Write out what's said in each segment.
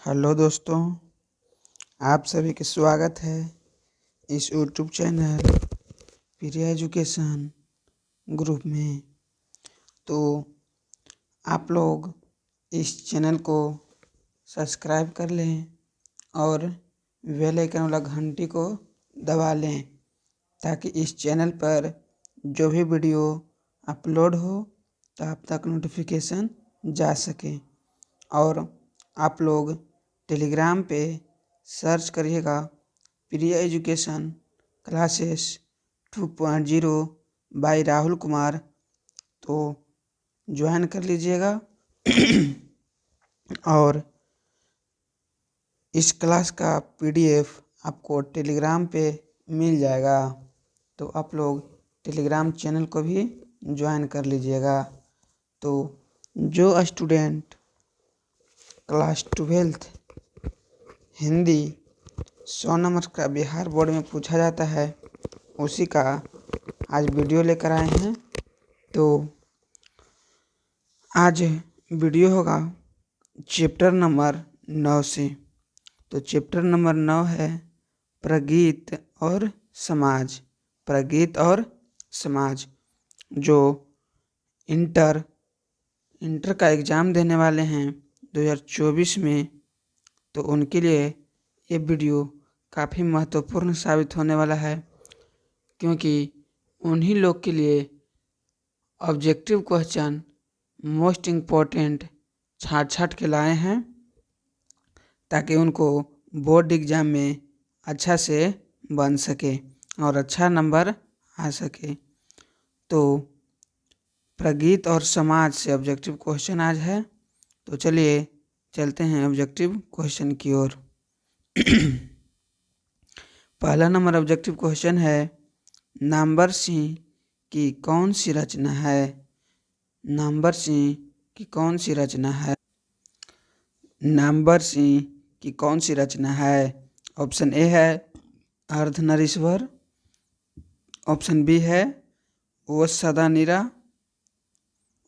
Hello दोस्तों, आप सभी का स्वागत है इस यूट्यूब चैनल प्रिया एजुकेशन ग्रुप में। तो आप लोग इस चैनल को सब्सक्राइब कर लें और बेल आइकन वाला घंटी को दबा लें ताकि इस चैनल पर जो भी वीडियो अपलोड हो तो आप तक नोटिफिकेशन जा सके। और आप लोग टेलीग्राम पे सर्च करिएगा Priya education classes 2.0 by Rahul Kumar, तो ज्वाइन कर लीजिएगा। और इस क्लास का पीडीएफ आपको टेलीग्राम पे मिल जाएगा, तो आप लोग टेलीग्राम चैनल को भी ज्वाइन कर लीजिएगा। तो जो स्टूडेंट क्लास 12 हिंदी 100 नंबर का बिहार बोर्ड में पूछा जाता है उसी का आज वीडियो लेकर आए हैं। तो आज वीडियो होगा चैप्टर नंबर 9 से। तो चैप्टर नंबर 9 है प्रगीत और समाज। प्रगीत और समाज जो इंटर का एग्ज़ाम देने वाले हैं 2024 में, तो उनके लिए ये वीडियो काफ़ी महत्वपूर्ण साबित होने वाला है, क्योंकि उन्हीं लोग के लिए ऑब्जेक्टिव क्वेश्चन मोस्ट इम्पोर्टेंट छाँट के लाए हैं ताकि उनको बोर्ड एग्ज़ाम में अच्छा से बन सके और अच्छा नंबर आ सके। तो प्रगीत और समाज से ऑब्जेक्टिव क्वेश्चन आज है, तो चलिए चलते हैं ऑब्जेक्टिव क्वेश्चन की ओर। पहला नंबर ऑब्जेक्टिव क्वेश्चन है नामवर सिंह की कौन सी रचना है। नामवर सिंह की कौन सी रचना है। नामवर सिंह की कौन सी रचना है। ऑप्शन ए है अर्धनारीश्वर, ऑप्शन बी है ओ सदा नीरा,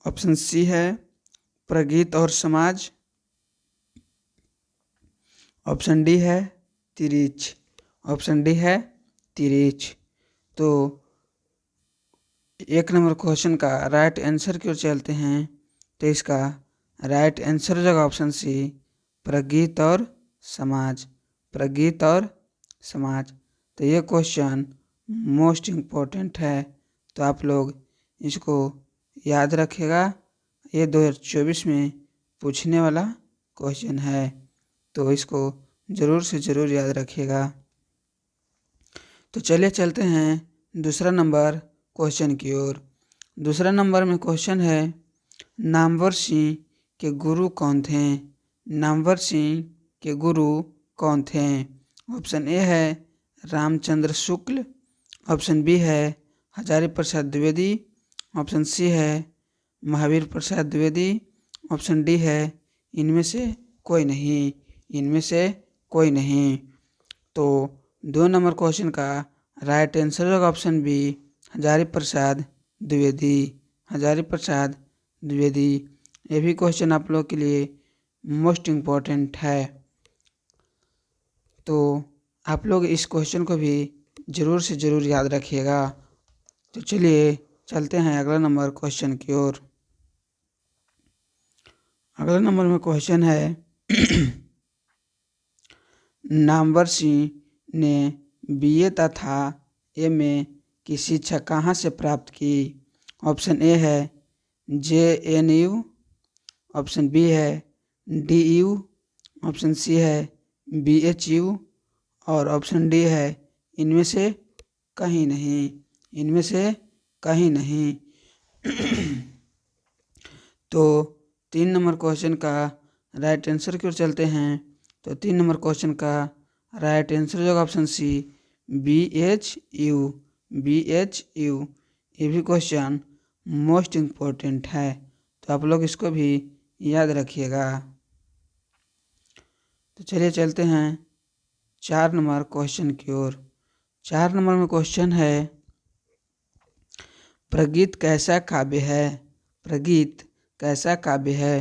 ऑप्शन सी है प्रगीत और समाज, ऑप्शन डी है तिरिच। ऑप्शन डी है तिरिच। तो एक नंबर क्वेश्चन का राइट आंसर की ओर चलते हैं, तो इसका राइट आंसर हो जाएगा ऑप्शन सी प्रगीत और समाज। प्रगीत और समाज। तो ये क्वेश्चन मोस्ट इम्पोर्टेंट है, तो आप लोग इसको याद रखिएगा। ये 2024 में पूछने वाला क्वेश्चन है, तो इसको ज़रूर से ज़रूर याद रखिएगा। तो चलिए चलते हैं दूसरा नंबर क्वेश्चन की ओर। दूसरा नंबर में क्वेश्चन है नामवर सिंह के गुरु कौन थे। नामवर सिंह के गुरु कौन थे। ऑप्शन ए है रामचंद्र शुक्ल, ऑप्शन बी है हजारी प्रसाद द्विवेदी, ऑप्शन सी है महावीर प्रसाद द्विवेदी, ऑप्शन डी है इनमें से कोई नहीं। इनमें से कोई नहीं। तो 2 नंबर क्वेश्चन का राइट आंसर होगा ऑप्शन बी हजारी प्रसाद द्विवेदी। हजारी प्रसाद द्विवेदी। ये भी क्वेश्चन आप लोग के लिए मोस्ट इम्पोर्टेंट है, तो आप लोग इस क्वेश्चन को भी ज़रूर से ज़रूर याद रखिएगा। तो चलिए चलते हैं अगला नंबर क्वेश्चन की ओर। अगला नंबर में क्वेश्चन है नामवर सिंह ने बीए तथा एमए की शिक्षा कहाँ से प्राप्त की। ऑप्शन ए है JNU, ऑप्शन बी है DU, ऑप्शन सी है BHU और ऑप्शन डी है इनमें से कहीं नहीं। इनमें से कहीं नहीं। तो 3 नंबर क्वेश्चन का राइट आंसर की ओर चलते हैं। तो 3 नंबर क्वेश्चन का राइट आंसर होगा ऑप्शन सी BHU। BHU। ये भी क्वेश्चन मोस्ट इम्पोर्टेंट है, तो आप लोग इसको भी याद रखिएगा। तो चलिए चलते हैं 4 नंबर क्वेश्चन की ओर। 4 नंबर में क्वेश्चन है प्रगीत कैसा काव्य है। प्रगीत कैसा काव्य है।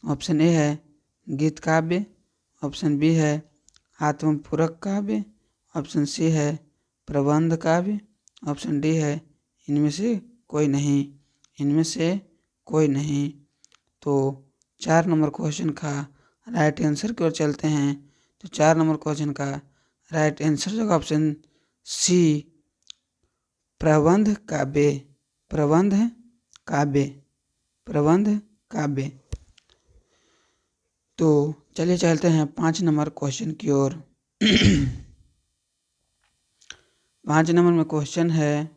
ऑप्शन ए है गीत काव्य, ऑप्शन बी है आत्मपूरक काव्य, ऑप्शन सी है प्रबंध काव्य, ऑप्शन डी है इनमें से कोई नहीं, इनमें से कोई नहीं। तो 4 नंबर क्वेश्चन का राइट आंसर की ओर चलते हैं। तो 4 नंबर क्वेश्चन का राइट आंसर जो ऑप्शन सी प्रबंध काव्य, प्रबंध काव्य, प्रबंध काव्य। तो चलिए चलते हैं 5 नंबर क्वेश्चन की ओर। 5 नंबर में क्वेश्चन है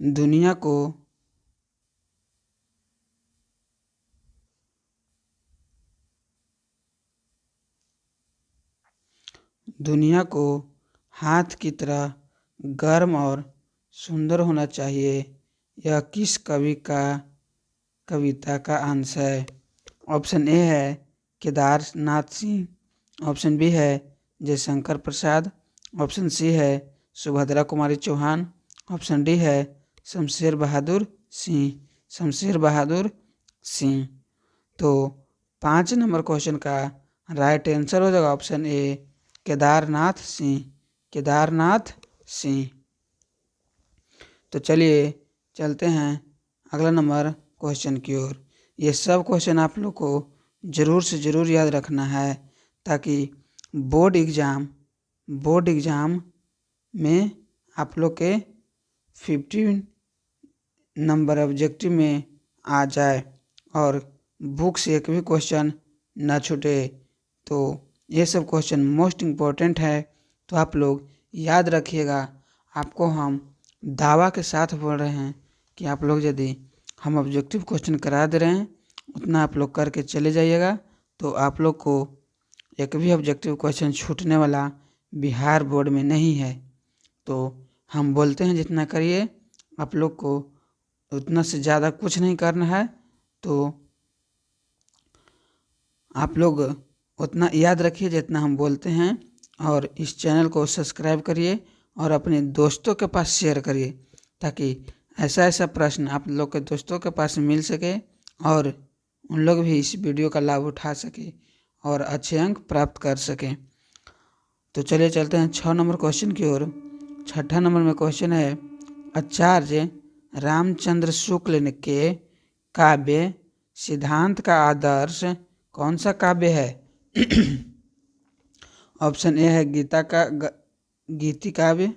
दुनिया को हाथ की तरह गर्म और सुंदर होना चाहिए, यह किस कवि का कविता का अंश है। ऑप्शन ए है केदारनाथ सिंह, ऑप्शन बी है जयशंकर प्रसाद, ऑप्शन सी है सुभद्रा कुमारी चौहान, ऑप्शन डी है शमशेर बहादुर सिंह, शमशेर बहादुर सिंह। तो 5 नंबर क्वेश्चन का राइट आंसर हो जाएगा ऑप्शन ए केदारनाथ सिंह, केदारनाथ सिंह। तो चलिए चलते हैं अगला नंबर क्वेश्चन की ओर। ये सब क्वेश्चन आप लोग को ज़रूर से ज़रूर याद रखना है ताकि बोर्ड एग्ज़ाम में आप लोग के 50 नंबर ऑब्जेक्टिव में आ जाए और बुक से एक भी क्वेश्चन ना छूटे। तो ये सब क्वेश्चन मोस्ट इम्पोर्टेंट है, तो आप लोग याद रखिएगा। आपको हम दावा के साथ बोल रहे हैं कि आप लोग यदि हम ऑब्जेक्टिव क्वेश्चन करा दे रहे हैं उतना आप लोग करके चले जाइएगा, तो आप लोग को एक भी ऑब्जेक्टिव क्वेश्चन छूटने वाला बिहार बोर्ड में नहीं है। तो हम बोलते हैं जितना करिए, आप लोग को उतना से ज़्यादा कुछ नहीं करना है। तो आप लोग उतना याद रखिए जितना हम बोलते हैं, और इस चैनल को सब्सक्राइब करिए और अपने दोस्तों के पास शेयर करिए ताकि ऐसा प्रश्न आप लोग के दोस्तों के पास मिल सके और उन लोग भी इस वीडियो का लाभ उठा सके और अच्छे अंक प्राप्त कर सकें। तो चलिए चलते हैं 6 नंबर क्वेश्चन की ओर। 6ठा नंबर में क्वेश्चन है आचार्य रामचंद्र शुक्ल के काव्य सिद्धांत का आदर्श कौन सा काव्य है। ऑप्शन ए है गीति काव्य,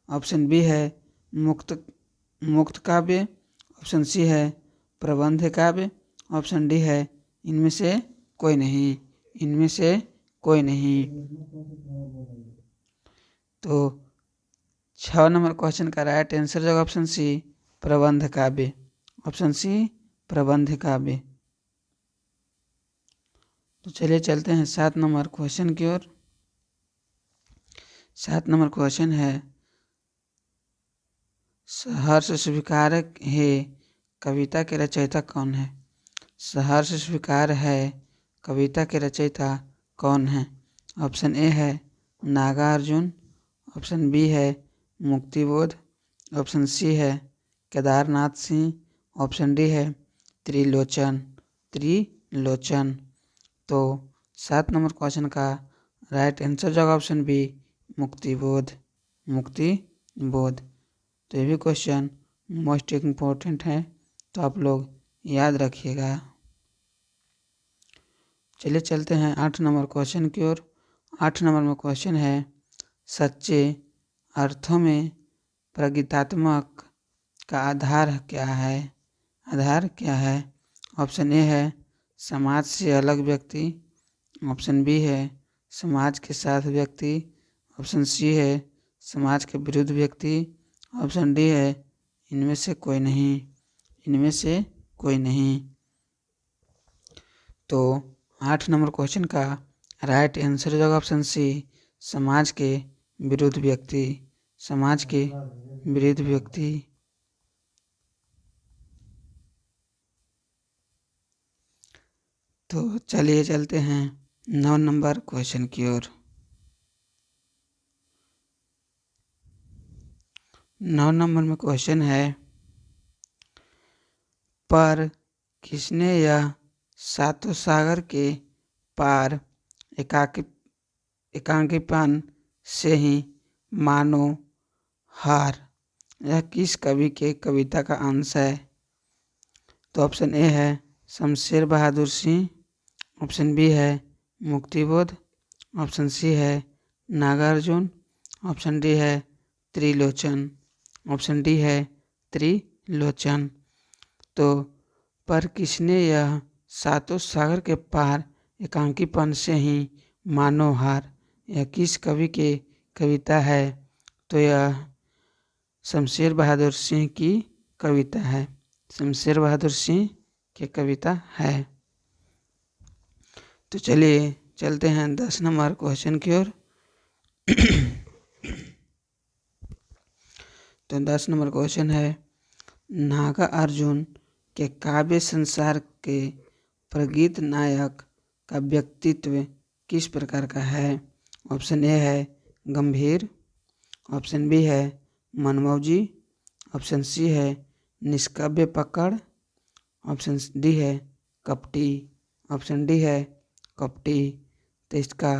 ऑप्शन बी है मुक्त काव्य, ऑप्शन सी है प्रबंध काव्य, ऑप्शन डी है इनमें से कोई नहीं, इनमें से कोई नहीं। तो 6 नंबर क्वेश्चन का राइट आंसर जो ऑप्शन सी प्रबंध काव्य, ऑप्शन सी प्रबंध काव्य। तो चलिए चलते हैं 7 नंबर क्वेश्चन की ओर। 7 नंबर क्वेश्चन है सहर्ष स्वीकार है कविता के रचयिता कौन है। सहर्ष स्वीकार है कविता के रचयिता कौन है। ऑप्शन ए है नागार्जुन, ऑप्शन बी है मुक्तिबोध, ऑप्शन सी है केदारनाथ सिंह, ऑप्शन डी है त्रिलोचन। तो 7 नंबर क्वेश्चन का राइट आंसर जो ऑप्शन बी मुक्तिबोध। तो ये भी क्वेश्चन मोस्ट इम्पोर्टेंट है, तो आप लोग याद रखिएगा। चलिए चलते हैं 8 नंबर क्वेश्चन की ओर। 8 नंबर में क्वेश्चन है सच्चे अर्थों में प्रगीतात्मक का आधार क्या है। ऑप्शन ए है समाज से अलग व्यक्ति, ऑप्शन बी है समाज के साथ व्यक्ति, ऑप्शन सी है समाज के विरुद्ध व्यक्ति, ऑप्शन डी है इनमें से कोई नहीं। तो 8 नंबर क्वेश्चन का राइट आंसर होगा ऑप्शन सी समाज के विरुद्ध व्यक्ति। तो चलिए चलते हैं 9 नंबर क्वेश्चन की ओर। 9 नंबर में क्वेश्चन है पर किसने यह सातों सागर के पार एकांकीपन से ही मानो हार, यह किस कवि के कविता का अंश है? तो ऑप्शन ए है शमशेर बहादुर सिंह, ऑप्शन बी है मुक्तिबोध, ऑप्शन सी है नागार्जुन, ऑप्शन डी है त्रिलोचन, ऑप्शन डी है त्रिलोचन। तो पर किसने यह सातों सागर के पार एकांकीपन से ही मानो हार, यह किस कवि की कविता है? तो यह शमशेर बहादुर सिंह की कविता है, शमशेर बहादुर सिंह की कविता है। तो चलिए चलते हैं 10 नंबर क्वेश्चन की ओर। तो 10 नंबर क्वेश्चन है, नागार्जुन के काव्य संसार के प्रगीत नायक का व्यक्तित्व किस प्रकार का है? ऑप्शन ए है गंभीर, ऑप्शन बी है मनमौजी, ऑप्शन सी है निष्काव्य पकड़, ऑप्शन डी है कपटी, ऑप्शन डी है कपटी। तो इसका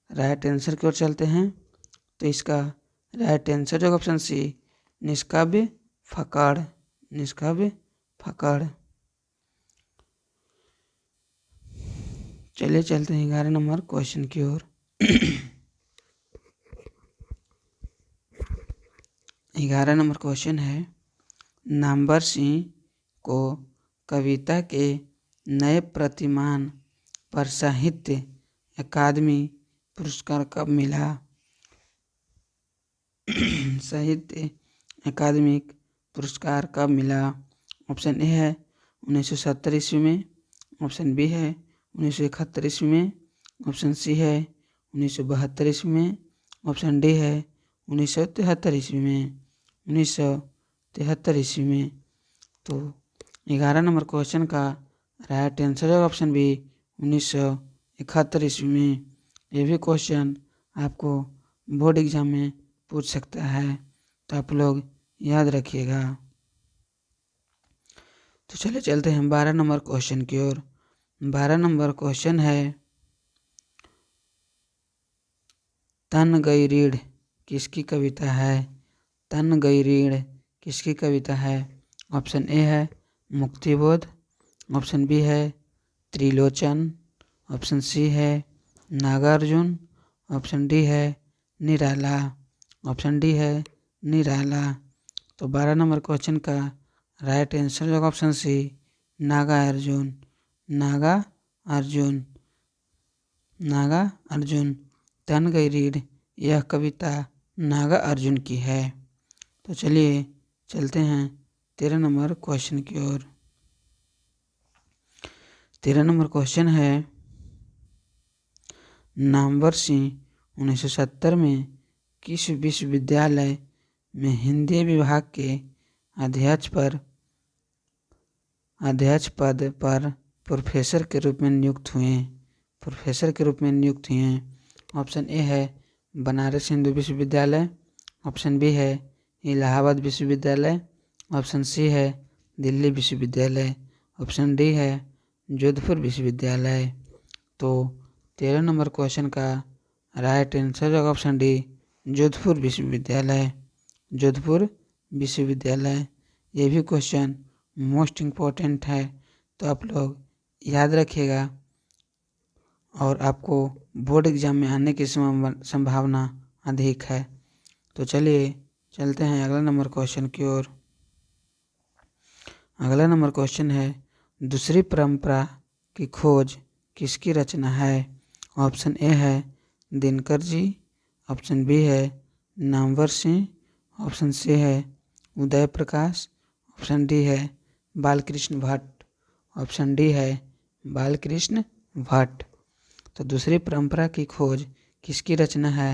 राइट आंसर की ओर चलते हैं। तो इसका राइट आंसर जो ऑप्शन सी निष्काव्य फकड़, निष्काव्य फकड़। चलिए चलते हैं 11 नंबर क्वेश्चन की ओर। 11 नंबर क्वेश्चन है, नामवर सिंह को कविता के नए प्रतिमान पर साहित्य अकादमी पुरस्कार कब मिला? साहित्य अकादमिक पुरस्कार कब मिला? ऑप्शन ए है 1970 ईस्वी में, ऑप्शन बी है 1971 ईस्वी में, ऑप्शन सी है 1972 ईस्वी में, ऑप्शन डी है 1973 ईस्वी में, 1973 ईस्वी में। तो 11 नंबर क्वेश्चन का राइट आंसर है ऑप्शन बी 1971 ईस्वी में। ये भी क्वेश्चन आपको बोर्ड एग्जाम में पूछ सकता है, तो आप लोग याद रखिएगा। तो चलिए चलते हैं 12 नंबर क्वेश्चन की ओर। 12 नंबर क्वेश्चन है, तन गई रीढ़ किसकी कविता है? तन गई रीढ़ किसकी कविता है? ऑप्शन ए है मुक्तिबोध, ऑप्शन बी है त्रिलोचन, ऑप्शन सी है नागार्जुन, ऑप्शन डी है निराला, ऑप्शन डी है निराला। तो 12 नंबर क्वेश्चन का राइट आंसर होगा ऑप्शन सी नागार्जुन, नागार्जुन, नागार्जुन। तन गई रीढ़ यह कविता नागार्जुन की है। तो चलिए चलते हैं 13 नंबर क्वेश्चन की ओर। 13 नंबर क्वेश्चन है, नामवर सिंह 1970 में किस विश्वविद्यालय में हिंदी विभाग के अध्यक्ष पद पर प्रोफेसर के रूप में नियुक्त हुए? प्रोफेसर के रूप में नियुक्त हुए। ऑप्शन ए है बनारस हिंदू विश्वविद्यालय, ऑप्शन बी है इलाहाबाद विश्वविद्यालय, ऑप्शन सी है दिल्ली विश्वविद्यालय, ऑप्शन डी है जोधपुर विश्वविद्यालय। तो 13 नंबर क्वेश्चन का राइट आंसर होगा ऑप्शन डी जोधपुर विश्वविद्यालय, जोधपुर विश्वविद्यालय। ये भी क्वेश्चन मोस्ट इम्पोर्टेंट है, तो आप लोग याद रखिएगा और आपको बोर्ड एग्जाम में आने की संभावना अधिक है। तो चलिए चलते हैं अगला नंबर क्वेश्चन की ओर। अगला नंबर क्वेश्चन है, दूसरी परंपरा की खोज किसकी रचना है? ऑप्शन ए है दिनकर जी, ऑप्शन बी है नामवर सिंह, ऑप्शन सी है उदय प्रकाश, ऑप्शन डी है बालकृष्ण भट्ट, ऑप्शन डी है बालकृष्ण भट्ट। तो दूसरी परंपरा की खोज किसकी रचना है?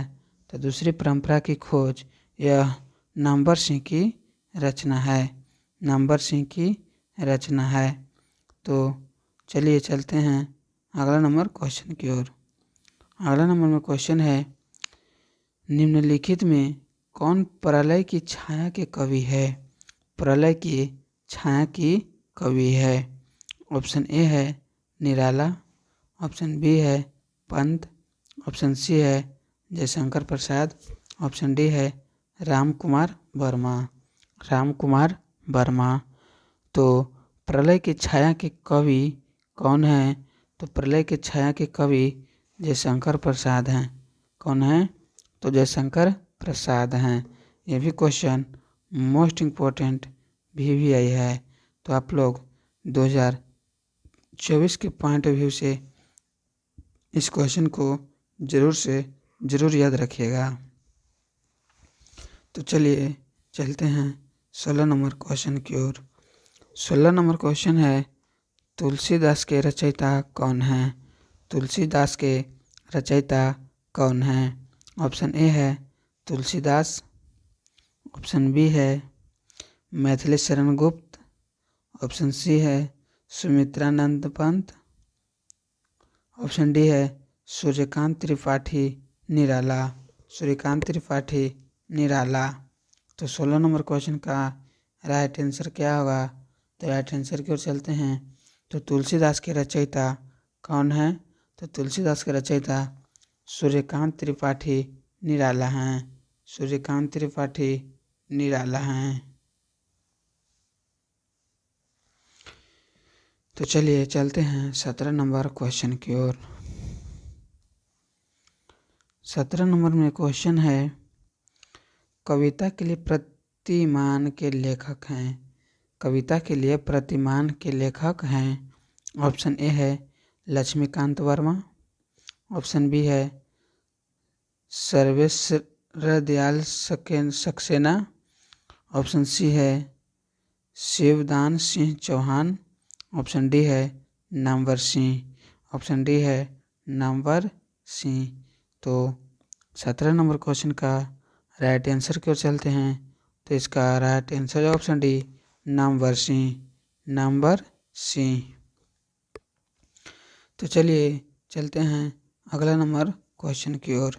तो दूसरी परंपरा की खोज यह नामवर सिंह की रचना है, नामवर सिंह की रचना है। तो चलिए चलते हैं अगला नंबर क्वेश्चन की ओर। अगला नंबर में क्वेश्चन है, निम्नलिखित में कौन प्रलय की छाया के कवि है? प्रलय की छाया की कवि है। ऑप्शन ए है निराला, ऑप्शन बी है पंत, ऑप्शन सी है जयशंकर प्रसाद, ऑप्शन डी है राम कुमार वर्मा। राम कुमार वर्मा। तो प्रलय की छाया के कवि कौन हैं? तो प्रलय की छाया के कवि जयशंकर प्रसाद हैं। कौन हैं? तो जयशंकर प्रसाद हैं। ये भी क्वेश्चन मोस्ट इम्पोर्टेंट VVI है। तो आप लोग 2024 के पॉइंट ऑफ व्यू से इस क्वेश्चन को ज़रूर याद रखिएगा। तो चलिए चलते हैं 16 नंबर क्वेश्चन की ओर। 16 नंबर क्वेश्चन है तुलसीदास के रचयिता कौन हैं? तुलसीदास के रचयिता कौन हैं? ऑप्शन ए है तुलसीदास, ऑप्शन बी है मैथिली शरण गुप्त, ऑप्शन सी है सुमित्रानंद पंत, ऑप्शन डी है सूर्यकांत त्रिपाठी निराला। सूर्यकांत त्रिपाठी निराला। तो 16 नंबर क्वेश्चन का राइट आंसर क्या होगा? तो राइट आंसर की ओर चलते हैं। तो तुलसीदास के रचयिता कौन हैं? तो तुलसीदास के रचयिता सूर्यकांत त्रिपाठी निराला हैं। सूर्यकांत त्रिपाठी निराला हैं। तो चलिए चलते हैं 17 नंबर क्वेश्चन की ओर। 17 नंबर में क्वेश्चन है कविता के लिए प्रतिमान के लेखक हैं। कविता के लिए प्रतिमान के लेखक हैं। ऑप्शन ए है लक्ष्मीकांत वर्मा, ऑप्शन बी है सर्वेश्वर दयाल सक्सेना, ऑप्शन सी है शिवदान सिंह चौहान, ऑप्शन डी है नामवर सिंह। ऑप्शन डी है नामवर सिंह। तो 17 नंबर क्वेश्चन का राइट आंसर की ओर चलते हैं। तो इसका राइट आंसर है ऑप्शन डी नामवर सिंह। नामवर सिंह। तो चलिए चलते हैं अगला नंबर क्वेश्चन की ओर।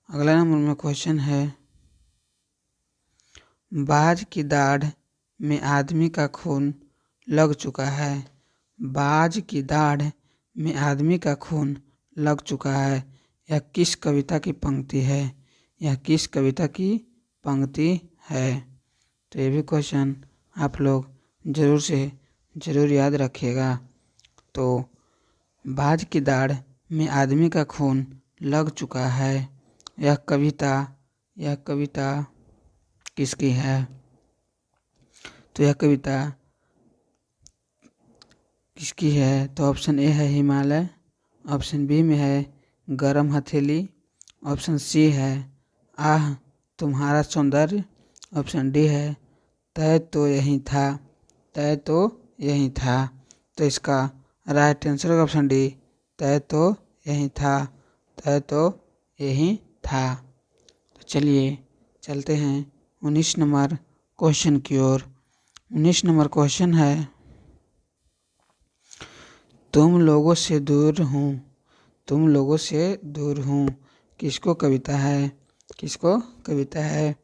अगला नंबर में क्वेश्चन है बाज की दाढ़ में आदमी का खून लग चुका है। बाज की दाढ़ में आदमी का खून लग चुका है। यह किस कविता की पंक्ति है? यह किस कविता की पंक्ति है? तो ये भी क्वेश्चन आप लोग ज़रूर याद रखिएगा। तो बाज की दाढ़ में आदमी का खून लग चुका है। यह कविता किसकी है? तो यह कविता किसकी है? तो ऑप्शन ए है हिमालय, ऑप्शन बी में है गरम हथेली, ऑप्शन सी है आह तुम्हारा सौंदर्य, ऑप्शन डी है तय तो यही था। तय तो यही था। तो इसका राइट आंसर है ऑप्शन डी तय तो यही था। तय तो यही था। तो चलिए चलते हैं 19 नंबर क्वेश्चन की ओर। 19 नंबर क्वेश्चन है तुम लोगों से दूर हूँ। तुम लोगों से दूर हूँ किसको कविता है? किसको कविता है?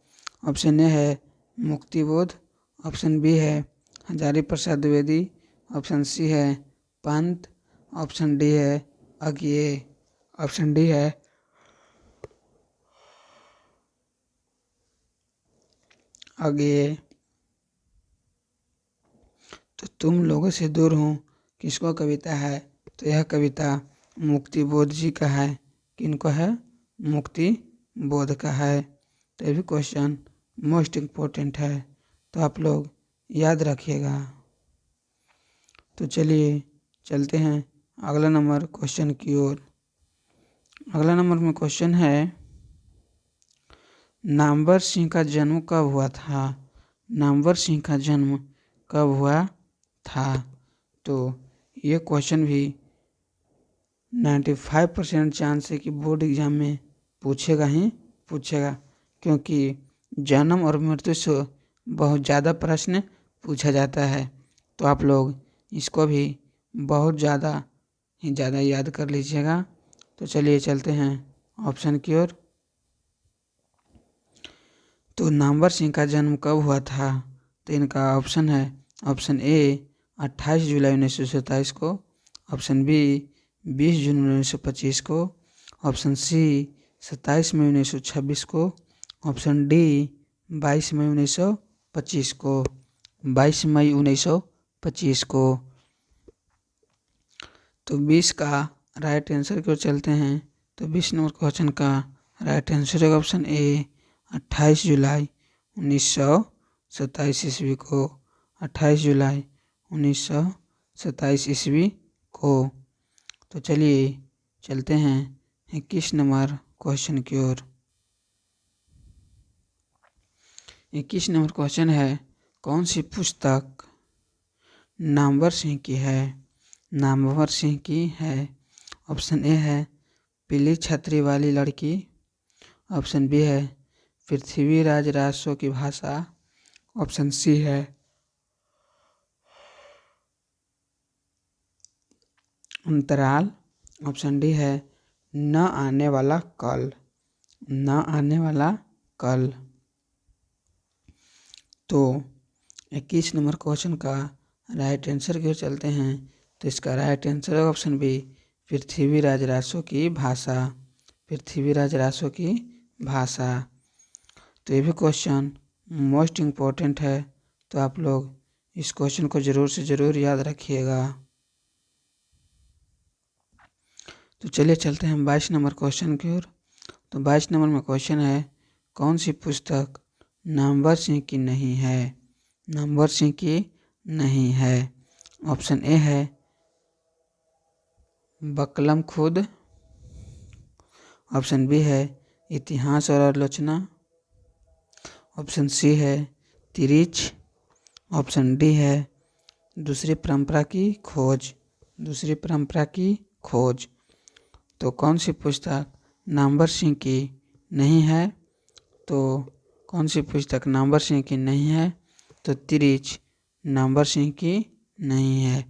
ऑप्शन ए है मुक्तिबोध, ऑप्शन बी है हजारी प्रसाद द्विवेदी, ऑप्शन सी है पंत, ऑप्शन डी है अज्ञे। ऑप्शन डी है अज्ञे। तो तुम लोगों से दूर हूँ किसको कविता है? तो यह कविता मुक्तिबोध जी का है। किनको है? मुक्तिबोध का है। तो ये भी क्वेश्चन मोस्ट इम्पोर्टेंट है। तो आप लोग याद रखिएगा। तो चलिए चलते हैं अगला नंबर क्वेश्चन की ओर। अगला नंबर में क्वेश्चन है नामवर सिंह का जन्म कब हुआ था? नामवर सिंह का जन्म कब हुआ था? तो ये क्वेश्चन भी 95% चांस है कि बोर्ड एग्जाम में पूछेगा ही पूछेगा, क्योंकि जन्म और मृत्यु से बहुत ज़्यादा प्रश्न पूछा जाता है। तो आप लोग इसको भी बहुत ज़्यादा याद कर लीजिएगा। तो चलिए चलते हैं ऑप्शन की ओर। तो नामवर सिंह का जन्म कब हुआ था? तो इनका ऑप्शन है ऑप्शन ए 28 जुलाई 1927 को, ऑप्शन बी 20 जून 1925 को, ऑप्शन सी 27 मई 1926 को, ऑप्शन डी 22 मई 1925 को, 22 मई 1925 को। तो 20 का राइट आंसर की ओर चलते हैं। तो 20 नंबर क्वेश्चन का राइट आंसर है ऑप्शन ए 28 जुलाई 1927 ईस्वी को, 28 जुलाई 1927 ईस्वी को। तो चलिए चलते हैं 21 नंबर क्वेश्चन की ओर। 21 नंबर क्वेश्चन है, कौन सी पुस्तक नामवर सिंह की है? नामवर सिंह की है। ऑप्शन ए है पीली छतरी वाली लड़की, ऑप्शन बी है पृथ्वीराज रासो की भाषा, ऑप्शन सी है अंतराल, ऑप्शन डी है न आने वाला कल, न आने वाला कल। तो 21 नंबर क्वेश्चन का राइट आंसर की ओर चलते हैं। तो इसका राइट आंसर है ऑप्शन बी पृथ्वीराज रासो की भाषा, पृथ्वीराज रासो की भाषा। तो ये भी क्वेश्चन मोस्ट इम्पोर्टेंट है, तो आप लोग इस क्वेश्चन को ज़रूर से ज़रूर याद रखिएगा। तो चलिए चलते हैं 22 नंबर क्वेश्चन की ओर। तो 22 नंबर में क्वेश्चन है, कौन सी पुस्तक नामवर सिंह की नहीं है? नामवर सिंह की नहीं है। ऑप्शन ए है बकलम खुद, ऑप्शन बी है इतिहास और आलोचना, ऑप्शन सी है तिरिच, ऑप्शन डी है दूसरी परंपरा की खोज, दूसरी परंपरा की खोज। तो कौन सी पुस्तक नामवर सिंह की नहीं है? तो कौन सी पुस्तक नामवर सिंह की नहीं है? तो तिरिच नामवर सिंह की नहीं है।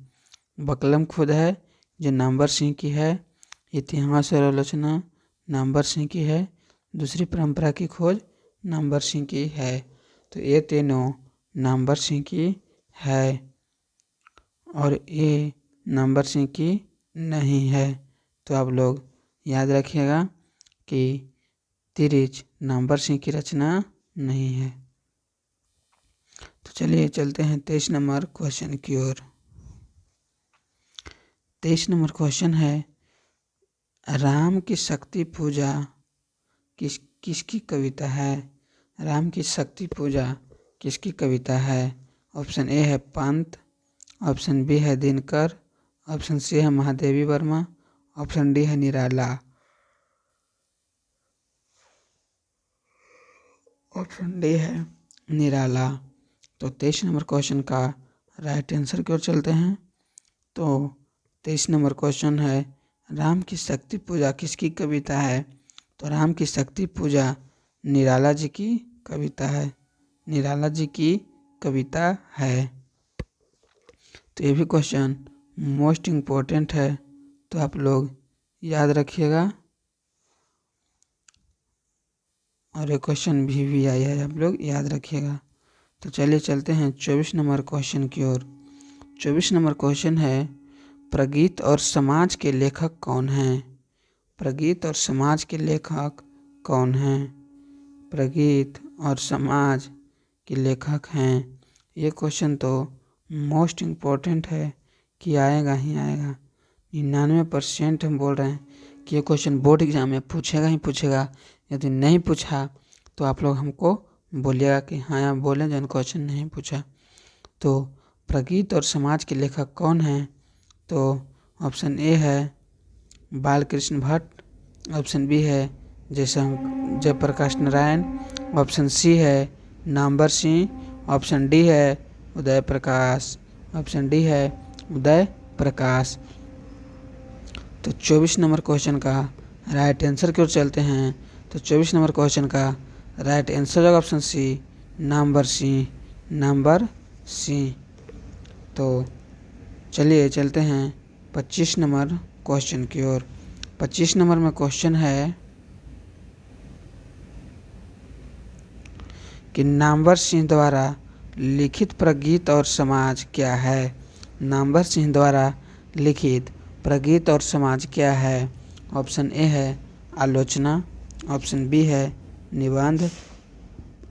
बकलम खुद है जो नामवर सिंह की है, इतिहास और आलोचना नामवर सिंह की है, दूसरी परंपरा की खोज नामवर सिंह की है। तो ये तीनों नामवर सिंह की है और ये नामवर सिंह की नहीं है। तो आप लोग याद रखिएगा कि तिरिच नामवर सिंह की रचना नहीं है। तो चलिए चलते हैं 23 नंबर क्वेश्चन की ओर। 23 नंबर क्वेश्चन है, राम की शक्ति पूजा किसकी कविता है? राम की शक्ति पूजा किसकी कविता है? ऑप्शन ए है पंत, ऑप्शन बी है दिनकर, ऑप्शन सी है महादेवी वर्मा, ऑप्शन डी है निराला, ऑप्शन डी है निराला। तो 23 नंबर क्वेश्चन का राइट आंसर की ओर चलते हैं। तो 23 नंबर क्वेश्चन है, राम की शक्ति पूजा किसकी कविता है? तो राम की शक्ति पूजा निराला जी की कविता है, निराला जी की कविता है। तो ये भी क्वेश्चन मोस्ट इम्पोर्टेंट है, तो आप लोग याद रखिएगा। और ये क्वेश्चन भी आई है, आप लोग याद रखिएगा। तो चलिए चलते हैं 24 नंबर क्वेश्चन की ओर। 24 नंबर क्वेश्चन है, प्रगीत और समाज के लेखक कौन हैं? प्रगीत और समाज के लेखक कौन हैं? प्रगीत और समाज के लेखक हैं। ये क्वेश्चन तो मोस्ट इम्पोर्टेंट है कि आएगा ही आएगा। 99% हम बोल रहे हैं कि ये क्वेश्चन बोर्ड एग्जाम में पूछेगा ही पूछेगा। यदि नहीं पूछा तो आप लोग हमको बोलिएगा कि हाँ आप बोलें जन क्वेश्चन नहीं पूछा। तो प्रगीत और समाज के लेखक कौन हैं? तो ऑप्शन ए है बालकृष्ण भट्ट, ऑप्शन बी है जयप्रकाश नारायण, ऑप्शन सी है नामवर सिंह, ऑप्शन डी है उदय प्रकाश, ऑप्शन डी है उदय प्रकाश। तो 24 नंबर क्वेश्चन का राइट आंसर की ओर चलते हैं। तो 24 नंबर क्वेश्चन का राइट आंसर है ऑप्शन सी नामवर सिंह, नामवर सिंह। तो चलिए चलते हैं 25 नंबर क्वेश्चन की ओर। 25 नंबर में क्वेश्चन है कि नामवर सिंह द्वारा लिखित प्रगीत और समाज क्या है? नामवर सिंह द्वारा लिखित प्रगीत और समाज क्या है? ऑप्शन ए है आलोचना, ऑप्शन बी है निबंध,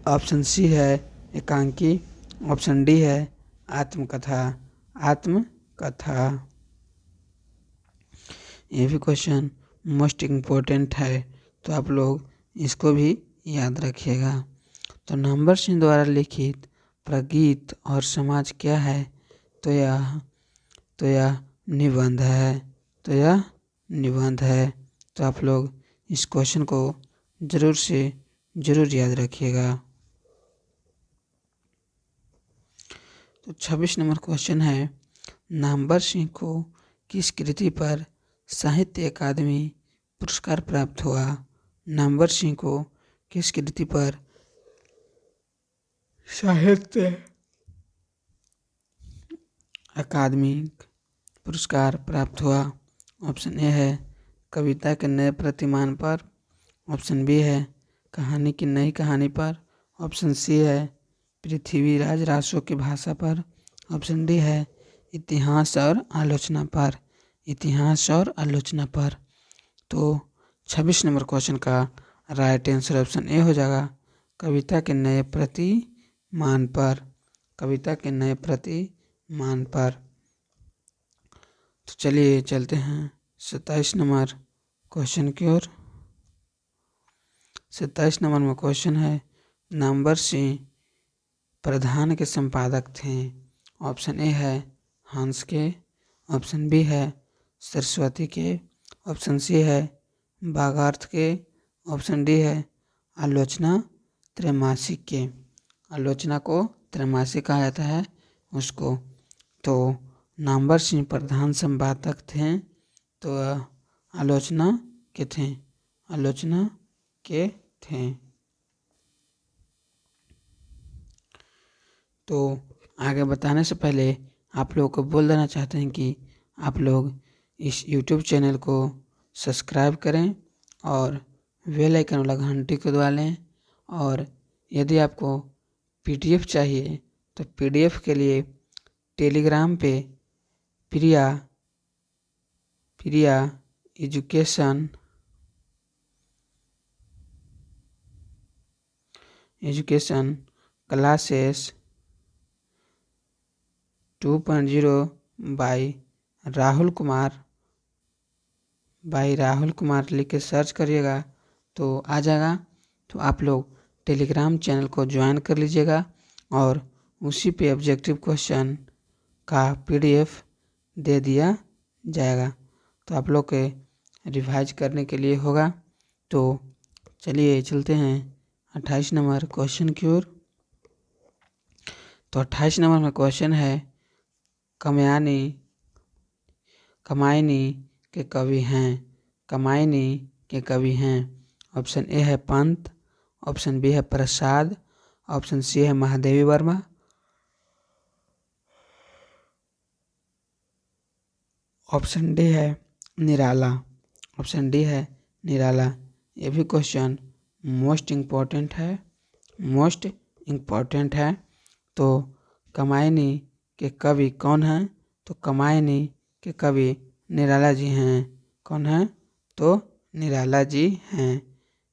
ऑप्शन सी है एकांकी, ऑप्शन डी है आत्मकथा। आत्मकथा। ये भी क्वेश्चन मोस्ट इम्पोर्टेंट है, तो आप लोग इसको भी याद रखिएगा। तो नंबर सिंह द्वारा लिखित प्रगीत और समाज क्या है? तो यह निबंध है। तो यह निबंध है। तो आप लोग इस क्वेश्चन को ज़रूर से ज़रूर याद रखिएगा। तो 26 नंबर क्वेश्चन है, नामवर सिंह को किस कृति पर साहित्य अकादमी पुरस्कार प्राप्त हुआ? नामवर सिंह को किस कृति पर साहित्य अकादमी पुरस्कार प्राप्त हुआ? ऑप्शन ए है कविता के नए प्रतिमान पर, ऑप्शन बी है कहानी की नई कहानी पर, ऑप्शन सी है पृथ्वीराज रासो की भाषा पर, ऑप्शन डी है इतिहास और आलोचना पर। इतिहास और आलोचना पर। तो 26 नंबर क्वेश्चन का राइट आंसर ऑप्शन ए हो जाएगा कविता के नए प्रतिमान पर। कविता के नए प्रतिमान पर। तो चलिए चलते हैं 27 नंबर क्वेश्चन की ओर। 27 नंबर में क्वेश्चन है, नामवर सिंह प्रधान के संपादक थे? ऑप्शन ए है हंस के, ऑप्शन बी है सरस्वती के, ऑप्शन सी है बागार्थ के, ऑप्शन डी है आलोचना त्रैमासिक के। आलोचना को त्रैमासिक कहा जाता है उसको। तो नामवर सिंह प्रधान संपादक थे, तो आलोचना के थे। आलोचना के थे। तो आगे बताने से पहले आप लोगों को बोल देना चाहते हैं कि आप लोग इस YouTube चैनल को सब्सक्राइब करें और बेल आइकन वाला घंटी को दबा लें। और यदि आपको PDF चाहिए तो PDF के लिए टेलीग्राम पे Priya education classes 2.0 by Rahul Kumar लिख के सर्च करिएगा तो आ जाएगा। तो आप लोग टेलीग्राम चैनल को ज्वाइन कर लीजिएगा और उसी पे ऑब्जेक्टिव क्वेश्चन का PDF दे दिया जाएगा, तो आप लोग के रिवाइज करने के लिए होगा। तो चलिए चलते हैं 28 नंबर क्वेश्चन की ओर। तो 28 नंबर में क्वेश्चन है, कमायनी के कवि हैं? कमायनी के कवि हैं। ऑप्शन ए है पंत, ऑप्शन बी है प्रसाद, ऑप्शन सी है महादेवी वर्मा, ऑप्शन डी है निराला। ऑप्शन डी है निराला। ये भी क्वेश्चन मोस्ट इम्पोर्टेंट है। तो कमायनी के कवि कौन हैं? तो कमायनी के कवि निराला जी हैं। कौन हैं? तो निराला जी हैं।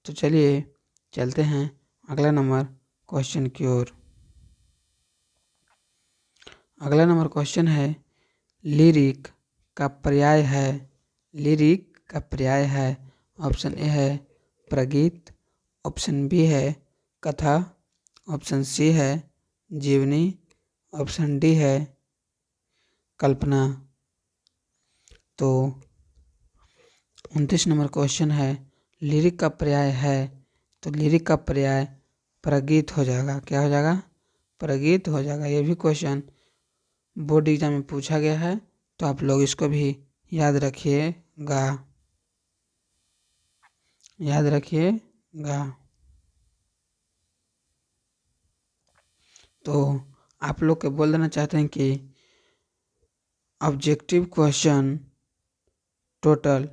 तो चलिए चलते हैं अगला नंबर क्वेश्चन की ओर। अगला नंबर क्वेश्चन है, लिरिक का पर्याय है। ऑप्शन ए है प्रगीत, ऑप्शन बी है कथा, ऑप्शन सी है जीवनी, ऑप्शन डी है कल्पना। तो 29 नंबर क्वेश्चन है, लिरिक का पर्याय है, तो लिरिक का पर्याय प्रगीत हो जाएगा। क्या हो जाएगा? प्रगीत हो जाएगा। ये भी क्वेश्चन बोर्ड एग्जाम में पूछा गया है, तो आप लोग इसको भी याद रखिएगा। तो आप लोग के बोल देना चाहते हैं कि ऑब्जेक्टिव क्वेश्चन टोटल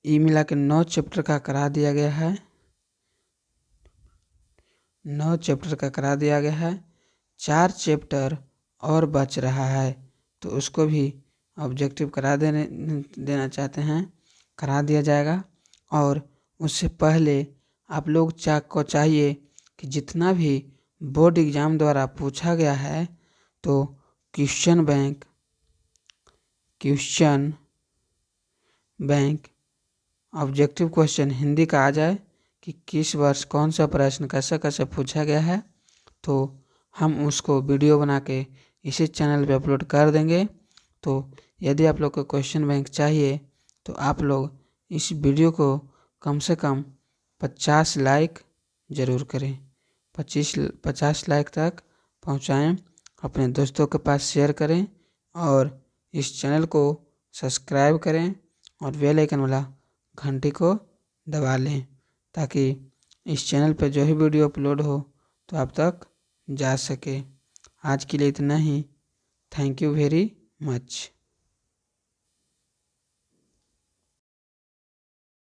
मिला के 9 चैप्टर का करा दिया गया है। 9 चैप्टर का करा दिया गया है। 4 चैप्टर और बच रहा है, तो उसको भी ऑब्जेक्टिव देना चाहते हैं करा दिया जाएगा। और उससे पहले आप लोग को चाहिए कि जितना भी बोर्ड एग्ज़ाम द्वारा पूछा गया है तो question bank objective question Hindi का आ जाए कि किस वर्ष कौन सा प्रश्न कैसे कैसे पूछा गया है, तो हम उसको वीडियो बना के इसी चैनल पे अपलोड कर देंगे। तो यदि आप लोग को क्वेश्चन बैंक चाहिए तो आप लोग इस वीडियो को कम से कम 50 लाइक ज़रूर करें, 50 लाइक तक पहुंचाएं, अपने दोस्तों के पास शेयर करें और इस चैनल को सब्सक्राइब करें और बेल आइकन वाला घंटी को दबा लें ताकि इस चैनल पर जो ही वीडियो अपलोड हो तो आप तक जा सके। आज के लिए इतना ही। Thank you very much.